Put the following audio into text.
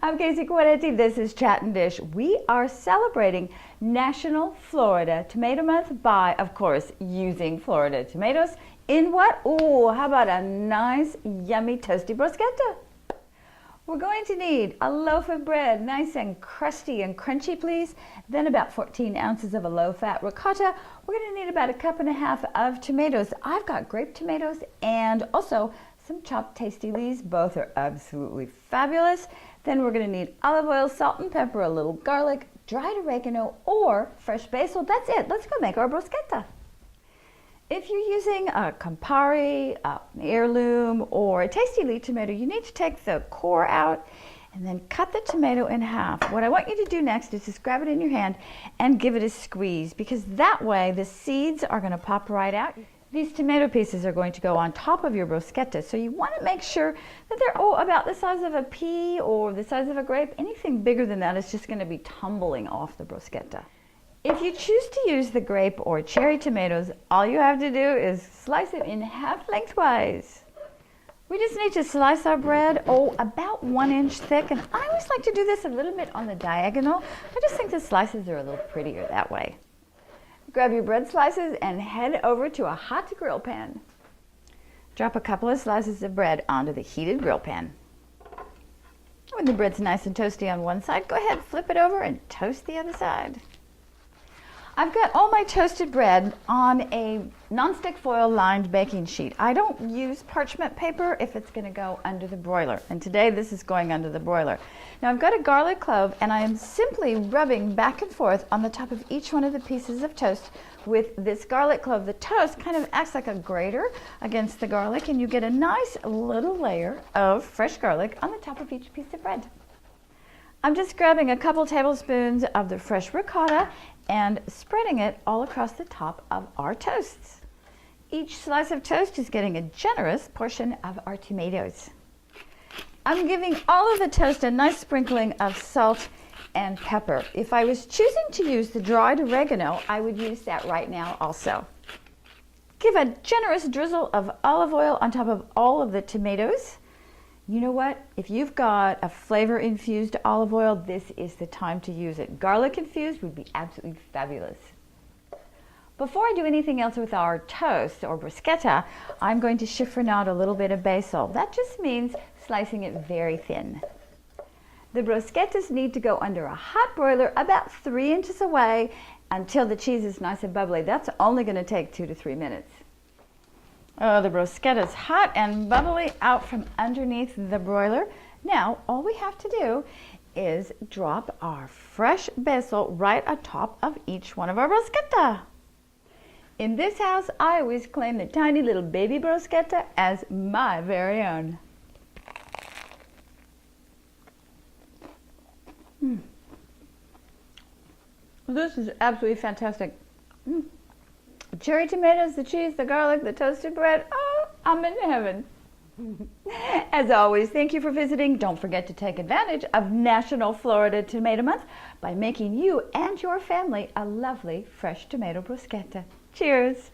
I'm Casey Guaretti. This is Chat and Dish. We are celebrating National Florida Tomato Month by, of course, using Florida tomatoes in what? Ooh, how about a nice, yummy, toasty bruschetta? We're going to need a loaf of bread, nice and crusty and crunchy, please. Then about 14 ounces of a low-fat ricotta. We're going to need about 1.5 cups of tomatoes. I've got grape tomatoes and also some chopped tasty leaves. Both are absolutely fabulous. Then we're going to need olive oil, salt and pepper, a little garlic, dried oregano, or fresh basil. That's it. Let's go make our bruschetta. If you're using a Campari, an heirloom, or a tasty leaf tomato, you need to take the core out and then cut the tomato in half. What I want you to do next is just grab it in your hand and give it a squeeze, because that way the seeds are going to pop right out. These tomato pieces are going to go on top of your bruschetta, so you want to make sure that they're about the size of a pea or the size of a grape. Anything bigger than that is just going to be tumbling off the bruschetta. If you choose to use the grape or cherry tomatoes, all you have to do is slice it in half lengthwise. We just need to slice our bread, about 1 inch thick, and I always like to do this a little bit on the diagonal. I just think the slices are a little prettier that way. Grab your bread slices and head over to a hot grill pan. Drop a couple of slices of bread onto the heated grill pan. When the bread's nice and toasty on one side, go ahead, flip it over and toast the other side. I've got all my toasted bread on a nonstick foil lined baking sheet. I don't use parchment paper if it's going to go under the broiler, and today this is going under the broiler. Now I've got a garlic clove, and I am simply rubbing back and forth on the top of each one of the pieces of toast with this garlic clove. The toast kind of acts like a grater against the garlic, and you get a nice little layer of fresh garlic on the top of each piece of bread. I'm just grabbing a couple tablespoons of the fresh ricotta and spreading it all across the top of our toasts. Each slice of toast is getting a generous portion of our tomatoes. I'm giving all of the toast a nice sprinkling of salt and pepper. If I was choosing to use the dried oregano, I would use that right now also. Give a generous drizzle of olive oil on top of all of the tomatoes. You know what? If you've got a flavor-infused olive oil, this is the time to use it. Garlic-infused would be absolutely fabulous. Before I do anything else with our toast or bruschetta, I'm going to chiffonade a little bit of basil. That just means slicing it very thin. The bruschettas need to go under a hot broiler about 3 inches away until the cheese is nice and bubbly. That's only going to take 2 to 3 minutes. Oh, the bruschetta is hot and bubbly out from underneath the broiler. Now, all we have to do is drop our fresh basil right on top of each one of our bruschetta. In this house, I always claim the tiny little baby bruschetta as my very own. This is absolutely fantastic. The cherry tomatoes, the cheese, the garlic, the toasted bread. Oh, I'm in heaven. As always, thank you for visiting. Don't forget to take advantage of National Florida Tomato Month by making you and your family a lovely fresh tomato bruschetta. Cheers.